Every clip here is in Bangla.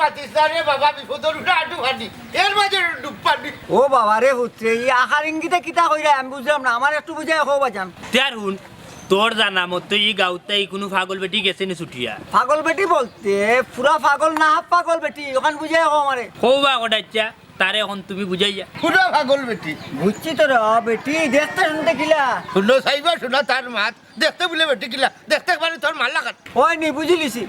মাতিস না রে বাবা, বিপদর উঠে আটু ফাটি এর মাঝে ডুব পানি। ও বাবা রে পুত্রে, ই আকার ইঙ্গিতে কিতা কইরা আমি বুঝলাম না, আমার একটু বুঝাই হো বাজান। তার হুন তোর জানা মতো ই গাঁওতে কোনো পাগল বেটি গেছে নি ছুটিয়া? পাগল বেটি বলতে পুরা পাগল না, হাফ পাগল বেটি, ওখান বুঝাই হো আমারে। কৌবা কটাচ্ছা তারে এখন তুমি বুঝাইয়া। পুরা পাগল বেটি। বুঝছি তো রে বেটি, দেখতে শুনতে কিলা শুনো চাইবা শোনা তার মাত, দেখতে বলে বেটি কিলা, দেখতে পারে তোর মাল লাগান। ওই নি বুঝিলিছি,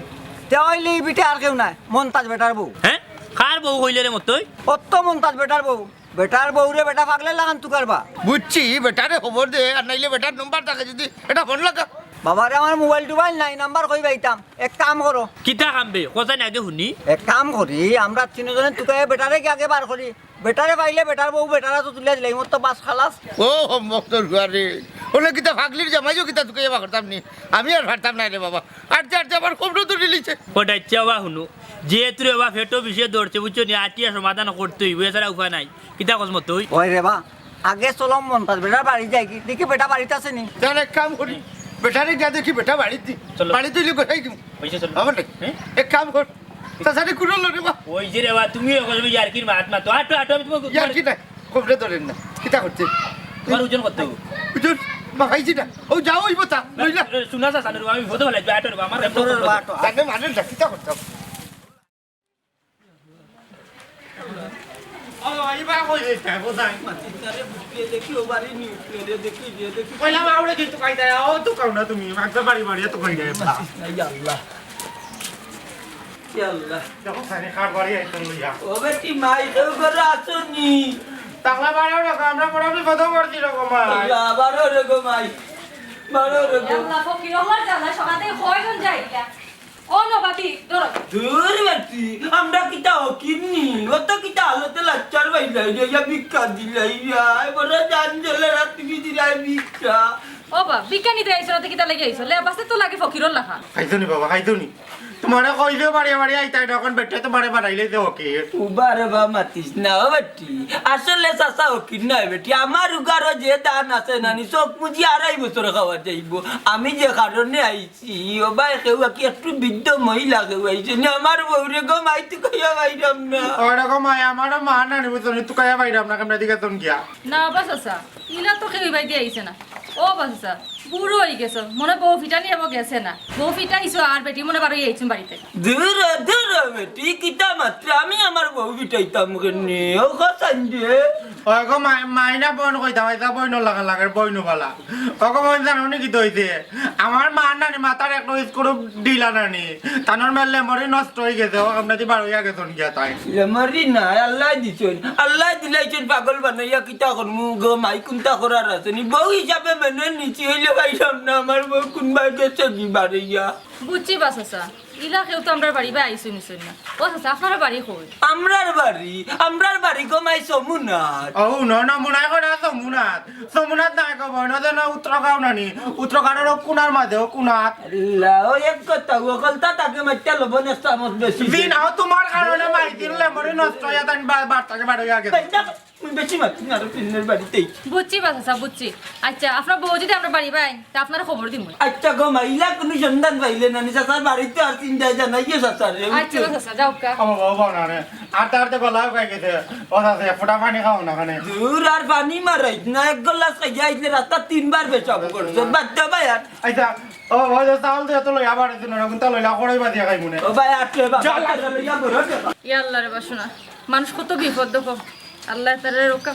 তেওইলি বিটে আর কেউ নাই, মন্তাজ বেটার বউ। হ্যাঁ কার বউ হইলে রে মতোই? অত মন্তাজ বেটার বউ, বেটার বউ রে বেটা পাগলে লাগান তুকারবা। বুঝছি, বেটারে খবর দে, আর নাইলে বেটার নম্বর থাকে যদি এটা ফোন লাগা। বাবারে আমার মোবাইল টোবাইল নাই, নাম্বার কই পাইতাম। এক কাম করো, কিতা খামবে কথা না আগে শুনি। এক কাম করি, আমরা তিনজনে তুকাই বেটারে কি আগে বার করি, বেটারে পাইলে বেটার বউ বেটারা তো তুলে দিলে মত তো বাস খালাস। ও মক্তর ঘরে ওলে কিতা ফাগলির জামাইও কিতা তুকে যাবা করতাম নি, আমি আর পারতাম না রে বাবা। আটতে আটতে আমার খুব তো লিছে। কটাচ্ছা বা শুনু যেহেতু রে বা ফেটো বিষয়ে ধরছে বুঝছো নি, আটিয়া সমাধান করতে হইব, এছাড়া উপায় নাই। কিতা কস মতোই? ওই রে বা আগে চলম মন্তাজ বেটার বাড়ি যাই কি দেখি বেটা বাড়িতে আছে নি। তাহলে এক কাম করি, বেটারে যা দেখি বেটা বাড়ির দি, চলো। বাড়ি তুইলে কোথায় দিব পয়সা চল আমার এক কাম কর, তাছাড়া কোনো রে বা ওই যে রে বা তুমি ইয়ার্কির মাত মাতো আটো আটো আমি তোমাকে ইয়ার কি নাই খবরে ধরেন না কিতা করছে তোমার ওজন করতে হইব। বুঝুন মাখাইছি না ও যাও ওই বতা লইলা শুনা যা সানের আমি ভোট ভালো লাগবে আটো রে বা, আমার তোর বাটো জানে মানেন না কিতা করতাম। ও এইবা কই যাইতা কোথায় দেখি ও বাড়ি নি দেখি দেখি কইলা মাউড়ে কিন্তু কই দেয় ও তো কাউ না তুমি মাগদা বাড়ি বাড়ি তো কই দেয় আল্লাহ আল্লাহ। দেখো সাইনে কার বাড়ি আইতো লইয়া ও বেটি মাই তো ঘরে আসনি, টাকলা বাড়াও না আমরা বড় বিপদ করছি রকম বারো রে গো মাই, বারো রে গো। আল্লাহ ফকির আমার জানা সকালে কয়জন যাইলা ও নবাবি ধরো দূর বেটি আমরা কিতা কিনি অত কিতা হলতে লাচ্চার বাইলাই ইয়া ভিক্ষা দিলাই বড় জান জলে রাত কি দিলাই ভিক্ষা। ও বা বিজ্ঞানীতে আইছো না কিতা লাগি আইছো লে বাসে তো লাগে ফকিরর লেখা খাইছনি বাবা খাইছনি তোমারে কইলে বাড়ি বাড়ি আইতা এখন বেটে তোমারে বাড়াইলে দে ওকে উবারে বা মাতিস না ও বেটি, আসলে চাচা ওকিন নয় বেটি, আমার উগারও যে দান আছে নানি চোখ মুজি 2.5 বছর খাওয়া যাইব। আমি যে কারণে আইছি ও ভাই কেউ কি একটু বৃদ্ধ মহিলা কেউ আইছে না, আমার বউরে গো মাইতে কইয়া বাইরাম না। ওরকম আয় আমারও মা না নিব তুমি তো কয়া বাইরাম না কেমন দিকে তোন গিয়া না বাস আসা ইলা তো কেউ বাই দিয়ে আইছে না। ও বাস আসা বুড়ো হয়ে গেছো মনে বউ ফিটা নিয়ে গেছে না, বউ ফিটা আইছো আর বেটি মনে বারো আইছো বাড়িতে। দূর দূর বেটি কিতা মাত্র আমি আমার বউ বিটাইতাম কেনে ও কান্দে। ওরকম মাইনা বইন কইতা হইতা বইন লাগা লাগে বইন বালা ওরকম বইন জানো নি কি দইছে আমার মা নানি মাথার একটা স্ক্রু দিলা নানি তানোর মেলে মরে নষ্ট হয়ে গেছে ও আপনাদের বার হইয়া গেছন গিয়া তাই মরি না আল্লাহ দিছেন, আল্লাহ দিলাইছেন পাগল বানাইয়া কিতা করমু গো মাই কোনটা করার আছে নি, বউ হিসাবে মেনে নিচি হইলে বাইরাম না আমার বউ কোনবা গেছে কি বাড়িয়া। বুঝছি বাস আসা ইলা কেউ তো আমরা বাড়ি বা আইছো নিছো না। ও আসা আপনার বাড়ি কই? আমরার বাড়ি গো মাই সমুনাথ। ও না মুনাই করে তো সমুনাথ নাই কো বইন দেন উত্তরগাঁও নানি উত্তরগাঁওর কোনার মাঝে ও কোনাত আল্লাহ ও এক কথা ও কলতা তাকে মাইটা লব না সামত বেশি দিন আও তোমার কারণে মাই দিলে মরে নষ্ট হইয়া তাই বারটাকে বার হইয়া গেছে বেশি মাতি না পিনের বাড়িতেই। বুঝছি বাস আসা বুঝছি। আচ্ছা আপনার বউ যদি আমরা বাড়ি পাই তা আপনার খবর দিব। আচ্ছা গো মাইলা কোনো সন্ধান পাইলে নানি চাচার বাড়িতে আর চিন্তা জানাইয়ে চাচার রে। আচ্ছা বাস আসা যাও কা আমার বাবা না রে আটতে গলা হয়ে গেছে ওটা সে ফোটা পানি খাও না কানে দূর আর পানি মারাই না এক গ্লাস খাইয়া আইলে রাস্তা 3 বার পেছাব করছে বাচ্চা ভাই আর আচ্ছা ও ভাই চাউল দিয়ে তো লই আবার দিন না কিন্তু লইলা কড়াই বাদিয়া খাই মনে ও ভাই আটলে বাবা লইয়া বড় ইয়া আল্লাহ রে বাসনা মানুষ কত বিপদ দেখো আল্লাহ তারে রক্ষা